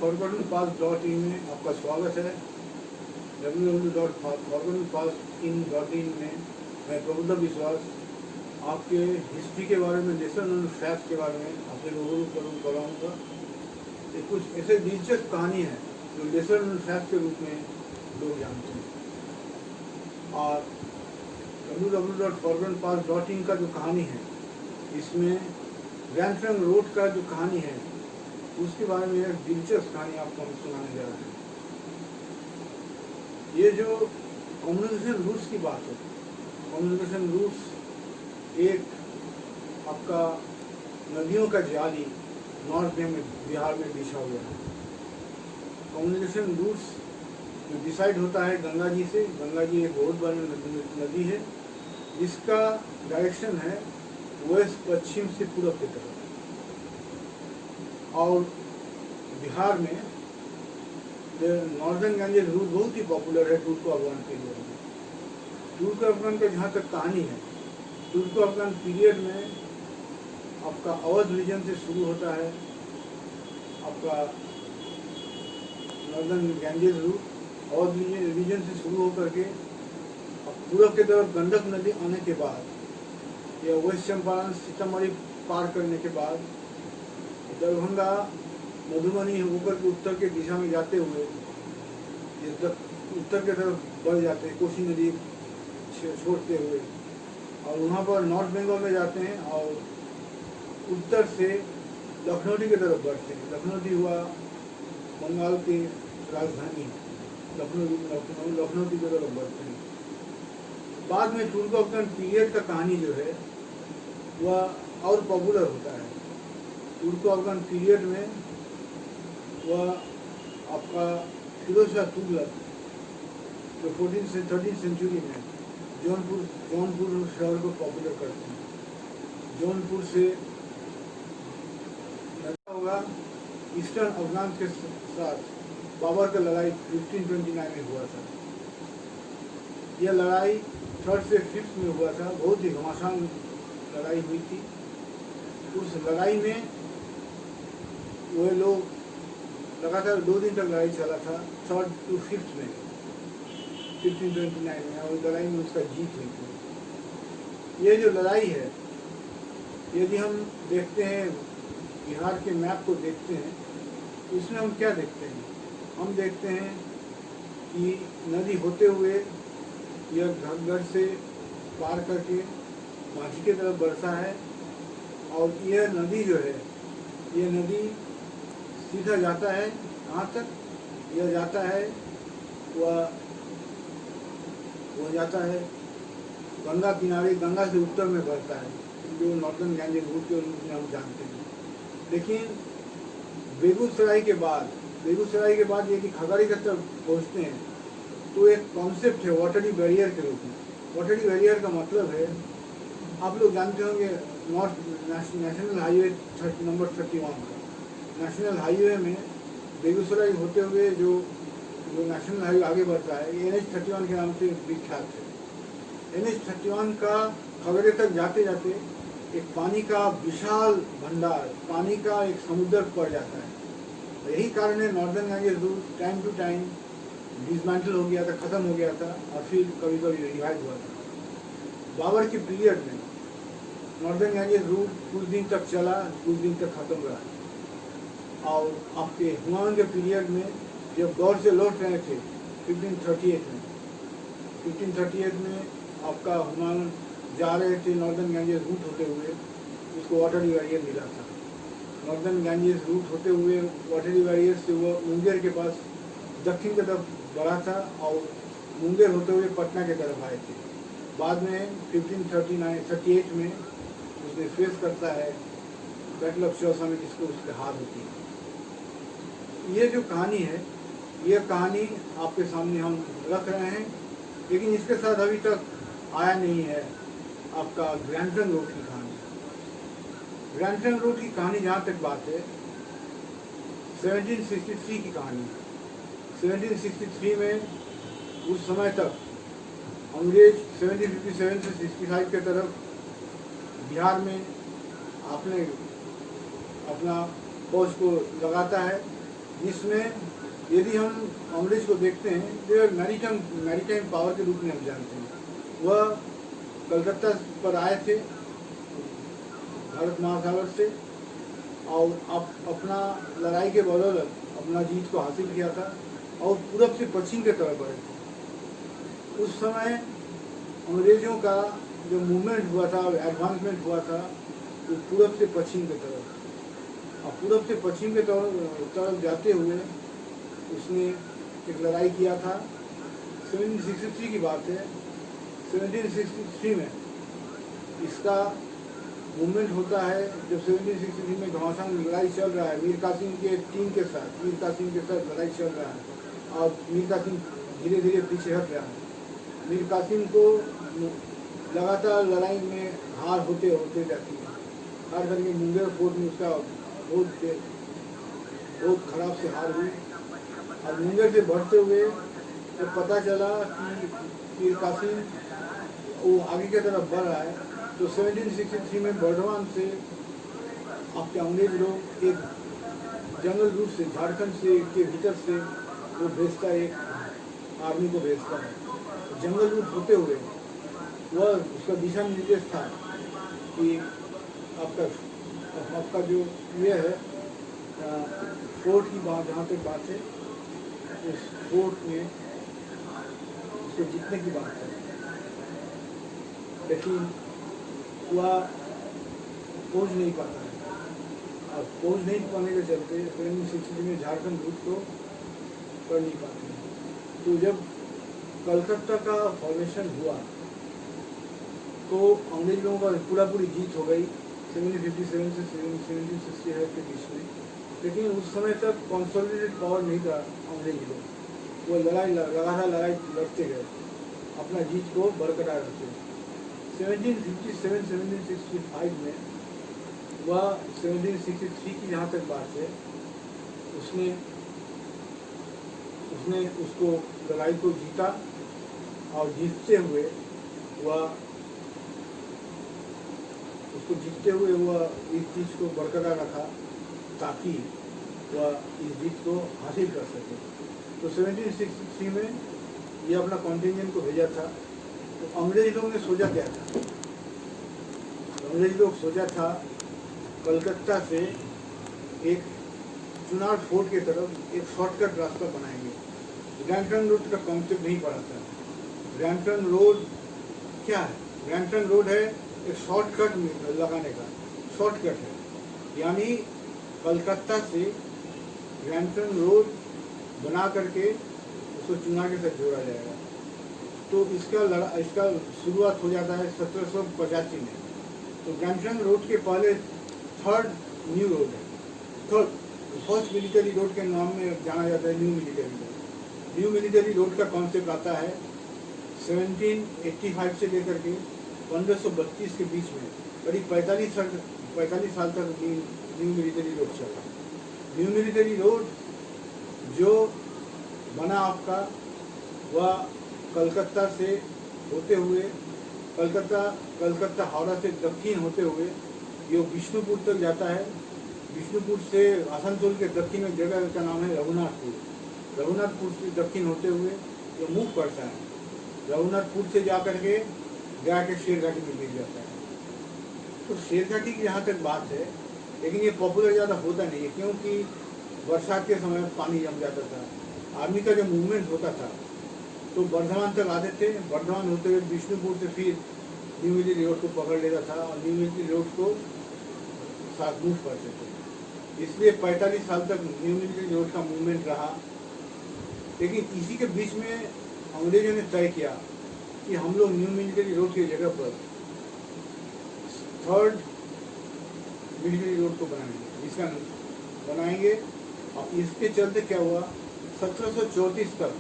www.forgottenpast.in में आपका स्वागत है। www.forgottenpast.in में मैं प्रबुद्ध विश्वास आपके हिस्ट्री के बारे में, लेसन एंड फैक्ट्स के बारे में आपसे रूबरू कराऊंगा। ये कुछ ऐसे दिलचस्प कहानी है जो लेसन एंड फैक्ट्स के रूप में लोग जानते हैं। और www.forgottenpast.in का जो कहानी है, इसमें ग्रैंड ट्रंक रोड का जो कहानी है उसके बारे में एक दिलचस्प कहानी आपको हम सुनाने जा रहे हैं। ये जो कम्युनिकेशन रूट्स की बात है, कम्युनिकेशन रूट्स एक आपका नदियों का जाली नॉर्थ में बिहार में बिछा हुआ है। कम्युनिकेशन रूट्स जो डिसाइड होता है गंगा जी से। गंगा जी एक बहुत बड़ी नदी है जिसका डायरेक्शन है वेस्ट पश्चिम से पूरब की तरफ। और बिहार में नॉर्दर्न गैंजेस रूट बहुत ही पॉपुलर है टूर्को अफगान पीरियड में। टूर्को अफगान का जहाँ तक कहानी है, टूर्को अफगान पीरियड में आपका अवध रीजन से शुरू होता है आपका northern Ganges route. Awadh region से शुरू होकर के पूरब की तरफ गंडक नदी आने के बाद या वेस्ट चंपारण सीतामढ़ी पार करने के बाद दरभंगा मधुबनी होकर के उत्तर के दिशा में जाते हुए उत्तर की तरफ बढ़ जाते हैं, कोसी नदी छोड़ते हुए, और वहाँ पर नॉर्थ बंगाल में जाते हैं और उत्तर से लखनऊ की तरफ बढ़ते हैं। लखनऊ हुआ बंगाल की राजधानी, लखनऊ की तरफ बढ़ते हैं। बाद में टूर्को अफगान पीरियड का कहानी जो है वह और पॉपुलर होता है। टूर्को अफगान पीरियड में वह आपका फिरोज शाह तुगलक जो 14th से 13th सेंचुरी में जौनपुर शहर को पॉपुलर करते हैं। जौनपुर से होगा ईस्टर्न अफगान के साथ बाबर का लड़ाई 1529 में हुआ था। यह लड़ाई 3rd से 5th में हुआ था, बहुत ही घमासान लड़ाई हुई थी। उस लड़ाई में वे लोग लगातार 2 दिन तक लड़ाई चला था, 3rd to 5th में 1529 में, और लड़ाई में उसका जीत हुई थी। ये जो लड़ाई है, यदि हम देखते हैं बिहार के मैप को देखते हैं, उसमें हम क्या देखते हैं? हम देखते हैं कि नदी होते हुए यह घग्गर से पार करके माझी की तरफ बढ़ता है, और यह नदी जो है, यह नदी सीधा जाता है कहाँ तक? यह जाता है वह जाता है गंगा किनारे, गंगा से उत्तर में बढ़ता है, जो नॉर्दर्न गैंजेस रूट के रूप में हम जानते हैं। लेकिन बेगूसराय के बाद यदि खगड़ी की तरफ पहुँचते हैं तो एक कॉन्सेप्ट है वाटरी बैरियर के रूप में। वाटरी बैरियर का मतलब है, आप लोग जानते होंगे नॉर्थ नेशनल हाईवे नंबर 31 का। नेशनल हाईवे में बेगूसराय होते हुए जो नेशनल हाईवे आगे बढ़ता है, NH31 के नाम से विख्यात है। NH31 का खगड़िया तक जाते जाते एक पानी का विशाल भंडार, पानी का एक समुद्र पड़ जाता है। यही कारण है northern Ganges route time to time dismantle हो गया था, खत्म हो गया था, और फिर कभी कभी रिवाइव हुआ था। बाबर के पीरियड में नॉर्दर्न गैंजेस रूट कुछ दिन तक चला, कुछ दिन तक खत्म रहा। और आपके हुमायूं के पीरियड में जब गौर से लौट रहे थे 1538 में आपका हुमायूं जा रहे थे नॉर्दर्न गैंजेस रूट होते हुए, उसको वाटरी बैरियर मिला था। नॉर्दर्न गैंजेस रूट होते हुए वाटरी बैरियर से वो मुंगेर के पास दक्षिण की तरफ बढ़ा था, और मुंगेर होते हुए पटना की तरफ आए थे। बाद में 1538 में उसने फेस करता है बैटल ऑफ चौसा में, जिसको उसके हार होती है। ये जो कहानी है, ये कहानी आपके सामने हम रख रहे हैं, लेकिन इसके साथ अभी तक आया नहीं है आपका ग्रैंड ट्रंक रोड की कहानी। ग्रैंड ट्रंक रोड की कहानी जहाँ तक बात है, 1763 की कहानी। 1763 में उस समय तक अंग्रेज 1757 से 65 के तरफ बिहार में अपना फौज को लगाता है। जिसमें यदि हम अंग्रेज को देखते हैं तो मैरीटाइम पावर के रूप में हम जानते हैं। वह कलकत्ता पर आए थे भारत महासागर से और अपना लड़ाई के बदौलत अपना जीत को हासिल किया था और पूरब से पश्चिम के तरफ बढ़े थे। उस समय अंग्रेजों का जो मूवमेंट हुआ था, एडवांसमेंट हुआ था, वो पूरब से पश्चिम के तरफ, और पूरब से पश्चिम के तरफ जाते हुए उसने एक लड़ाई किया था। 1763 की बात है। 1763 में इसका मूवमेंट होता है। जब 1763 में घमासान में लड़ाई चल रहा है मीर कासिम के टीम के साथ, लड़ाई चल रहा है और मीर कासिम धीरे धीरे पीछे हट रहा है। मीर कासिम को लगातार लड़ाई में हार होते होते जाती है। हार करके मुंगेर फोर्ट में उसका बहुत खराब से हार हुई और मुंगेर से बढ़ते हुए जब पता चला कि मीर कासिम वो आगे की तरफ बढ़ रहा है तो 1763 में बर्धमान से आपके अंग्रेज लोग एक जंगल रूट से, झारखंड से के भीतर से वो भेजता है, एक आर्मी को भेजता है। जंगल रूट होते हुए वह उसका दिशा निर्देश था कि आपका जो ये है फोर्ट की बात, जहाँ तक बात है उस फोर्ट में उसको जीतने की बात है, लेकिन वह पहुँच नहीं पाता है और पहुँच नहीं पाने के चलते 1763 में झारखंड रूट को कर नहीं पाते हैं। तो जब कलकत्ता का फॉर्मेशन हुआ तो अंग्रेज लोगों का पूरी जीत हो गई 1757 से 1768 के बीच में। लेकिन उस समय तक कॉन्सोलिडेटेड पावर नहीं था अंग्रेज लोग, वो लगातार लड़ाई लड़ते गए, अपना जीत को बरकरार रखे। 1757-1765 में वह 1763 की जहाँ तक बात है उसने उसको लड़ाई को जीता और जीतते हुए वह इस चीज़ को बरकरार रखा ताकि वह इस जीत को हासिल कर सके। तो 1763 में ये अपना कॉन्टिजेंट को भेजा था। तो अंग्रेज लोग ने सोचा क्या था? अंग्रेज लोग सोचा था कलकत्ता से एक चुनार फोर्ट की तरफ एक शॉर्टकट रास्ता बनाएंगे। ग्रैंड ट्रंक रोड का कॉन्सेप्ट नहीं पड़ा था। ग्रैंड ट्रंक रोड क्या है? ग्रैंड ट्रंक रोड है एक शॉर्टकट लगाने का, शॉर्टकट है, यानी कलकत्ता से ग्रैंड ट्रंक रोड बना करके उसको चुनार के साथ जोड़ा जाएगा। तो इसका शुरुआत हो जाता है 1785 में। तो ग्रैंड ट्रंक रोड के पहले थर्ड न्यू रोड है, फर्स्ट मिलिट्री रोड के नाम में जाना जाता है new military road. New military road का कॉन्सेप्ट आता है 1785 से लेकर के 1532 के बीच में, करीब 45 साल तक न्यू मिलिट्री रोड चला। न्यू मिलिट्री रोड जो बना आपका वह कलकत्ता से होते हुए कलकत्ता हावड़ा से दक्षिण होते हुए ये विष्णुपुर तक जाता है। विष्णुपुर से आसनसोल के दक्षिण में जगह का नाम है रघुनाथपुर। रघुनाथपुर से दक्षिण होते हुए ये मुख पड़ता है। रघुनाथपुर से जा करके जाके शेरघाटी में गिर जाता है। तो शेरघाटी की जहाँ तक बात है, लेकिन ये पॉपुलर ज़्यादा होता नहीं है क्योंकि बरसात के समय पानी जम जाता था। आर्मी का जो मूवमेंट होता था तो बर्धमान तक आते थे, बर्धमान होते हुए विष्णुपुर से फिर न्यू मिलिट्री रोड को पकड़ लेता था और न्यू मिलिट्री रोड को साथ मूव करते थे। इसलिए 45 साल तक न्यू मिलिट्री रोड का मूवमेंट रहा। लेकिन इसी के बीच में अंग्रेजों ने तय किया कि हम लोग न्यू मिलिट्री रोड की जगह पर थर्ड मिलिट्री रोड को बनाएंगे। और इसके चलते क्या हुआ, 1734 तक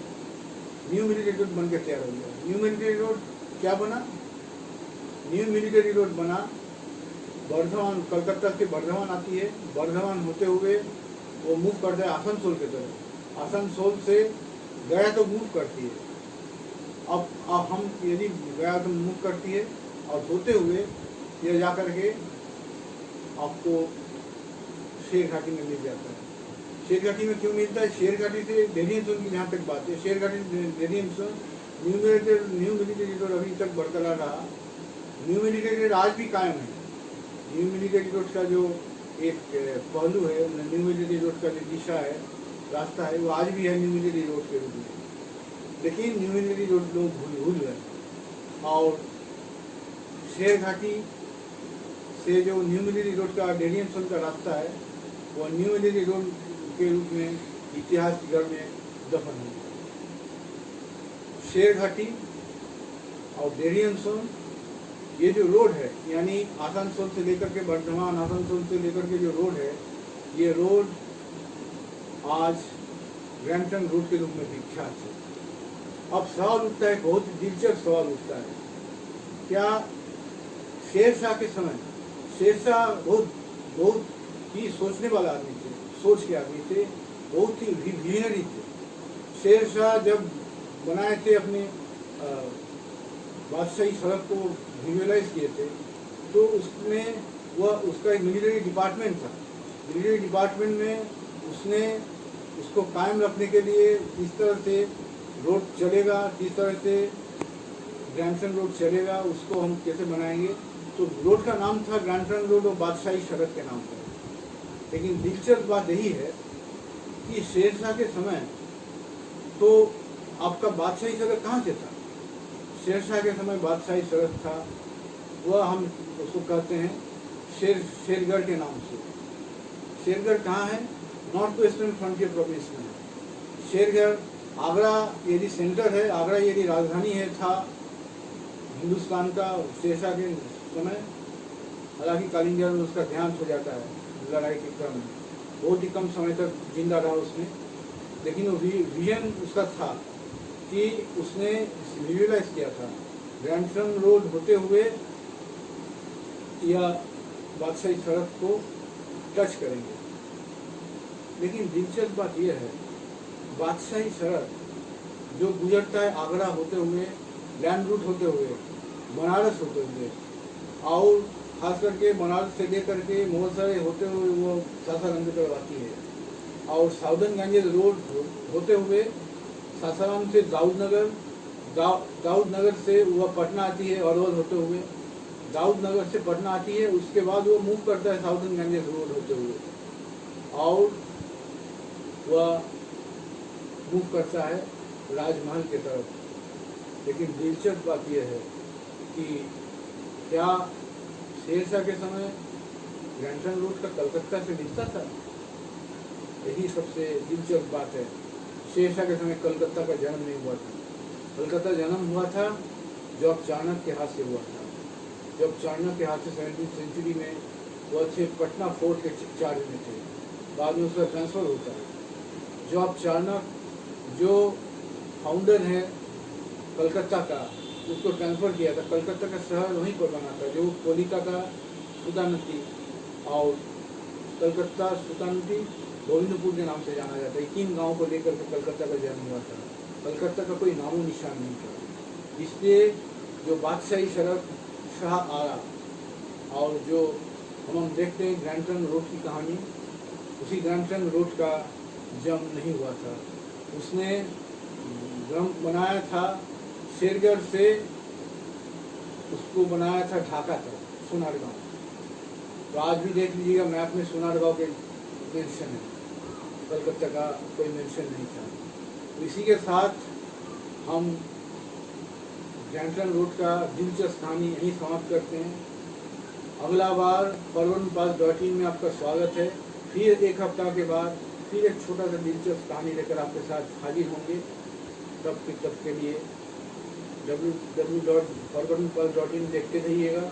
न्यू मिलिट्री रोड बनकर तैयार हो गया। न्यू मिलिट्री रोड क्या बना? न्यू मिलिट्री रोड बना बर्धमान, कलकत्ता से बर्धमान आती है, बर्धमान होते हुए वो मूव करता है आसनसोल की तरफ। आसनसोल से गया तो मूव करती है। अब हम यदि गया तो मूव करती है और होते हुए ये जा करके आपको शेरघाटी में मिल जाता है। शेरघाटी में क्यों मिलता है? शेरघाटी से डेरियनसोन की जहाँ तक बात है, शेरघाटी डेरियनसोन न्यू मिलिट्री रोड अभी तक बरकरार रहा। न्यू मिलिट्री रोड आज भी कायम है। न्यू मिलिट्री रोड का जो एक पहलू है, न्यू मिलिट्री रोड का जो दिशा है, रास्ता है, वो आज भी है न्यू मिलिट्री रोड के रूप में। लेकिन न्यू मिलिट्री रोड लोग भूल गए और शेरघाटी से जो न्यू मिलिट्री रोड का डेरियनसोन का रास्ता है, वो न्यू मिलिट्री रोड के रूप में इतिहास की जड़ में दफन है। शेरघाटी और डेरियनसोन ये जो रोड है, यानी आसनसोल से लेकर के बर्धमान, आसनसोल से लेकर के जो रोड है, ये रोड आज ग्रैंड ट्रंक रोड के रूप में विख्यात है। अब सवाल उठता है, बहुत दिलचस्प सवाल उठता है, क्या शेरशाह के समय, शेरशाह बहुत ही सोचने वाला आदमी थे, सोच के आदमी थे, बहुत ही विजनरी थे। शेरशाह जब बनाए थे अपने बादशाही सड़क को विजुअलाइज किए थे, तो उसमें वह उसका एक मिलिट्री डिपार्टमेंट था। मिलिट्री डिपार्टमेंट में उसने उसको कायम रखने के लिए किस तरह से रोड चलेगा, किस तरह से ग्रैंड रोड चलेगा, उसको हम कैसे बनाएंगे। तो रोड का नाम था ग्रैंड ट्रंक रोड और बादशाही सड़क के नाम पर। लेकिन दिलचस्प बात यही है कि शेरशाह के समय तो आपका बादशाही सड़क कहाँ से था? शेरशाह के समय बादशाही सड़क था, वह हम उसको कहते हैं शेरगढ़ के नाम से। शेरगढ़ कहाँ है? नॉर्थ वेस्टर्न फ्रंटियर प्रोविंस में। शेरगढ़, आगरा यदि सेंटर है, आगरा यदि राजधानी है था हिंदुस्तान का शेरशाह के समय, हालांकि कालिंगर में उसका ध्यान हो जाता है लड़ाई के क्रम में, बहुत ही कम समय तक जिंदा रहा उसमें। लेकिन वो विजन उसका था कि उसने विजुअलाइज किया था ग्रैंड ट्रंक रोड होते हुए या बादशाही सड़क को टच करेंगे। लेकिन दिलचस्प बात यह है, बादशाही सड़क जो गुजरता है आगरा होते हुए, लैंड रूट होते हुए, बनारस होते हुए, और खास करके बनारस से लेकर के मोहसराय होते हुए वो सासाराम की तरफ आती है, और साउदर्न गंजेस रोड होते हुए सासाराम से दाऊदनगर से वह पटना आती है, अरवल होते हुए दाऊदनगर से पटना आती है। उसके बाद वो मूव करता है साउदर्न गंजेस रोड होते हुए और वह मूव करता है राजमहल के तरफ। लेकिन दिलचस्प बात यह है कि क्या शेरशाह के समय ग्रैंड ट्रंक रोड का कलकत्ता से मिलता था? यही सबसे दिलचस्प बात है। शेरशाह के समय कलकत्ता का जन्म नहीं हुआ था। कलकत्ता जन्म हुआ था जब चाणक्य के हाथ से हुआ था। जब चाणक्य के हाथ से 17वीं सेंचुरी में वो थे पटना फोर्ट के चार्ज में थे, बाद में उसका ट्रांसफर होता है। जब चाणक्य जो फाउंडर है कलकत्ता का, उसको ट्रांसफर किया था, कलकत्ता का शहर वहीं पर बना था, जो कोलिका का सुल्तानती और कलकत्ता सुल्तानती गोविंदपुर के नाम से जाना जाता है। 3 गाँव को लेकर के कलकत्ता का जन्म हुआ था। कलकत्ता का कोई नामो निशान नहीं था। इसलिए जो बादशाही सड़क शाह आरा और जो हम देखते हैं ग्रैंड ट्रंक रोड की कहानी, उसी ग्रैंड ट्रंक रोड का जन्म नहीं हुआ था। उसने बनाया था शेरगढ़ से, उसको बनाया था ढाका तक, सोनारगांव। तो आज भी देख लीजिएगा मैप में सोनारगांव के मेंशन है, कलकत्ता का कोई मेंशन नहीं था। तो इसी के साथ हम ग्रैंड ट्रंक रोड का दिलचस्प कहानी यहीं समाप्त करते हैं। अगला बार forwardpass.in में आपका स्वागत है। फिर एक हफ्ता के बाद फिर एक छोटा सा दिलचस्प कहानी लेकर आपके साथ हाजिर होंगे। तब के लिए www.forwardpass.in देखते रहिएगा।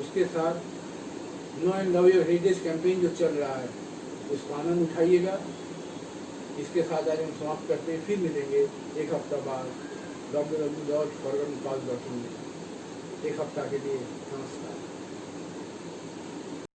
उसके साथ know and love your heritage campaign जो चल रहा है उसका आनंद उठाइएगा। इसके साथ आज हम समाप्त करते हैं। फिर मिलेंगे एक हफ्ता बाद www.forwardpass.in में। एक हफ्ता के लिए नमस्कार।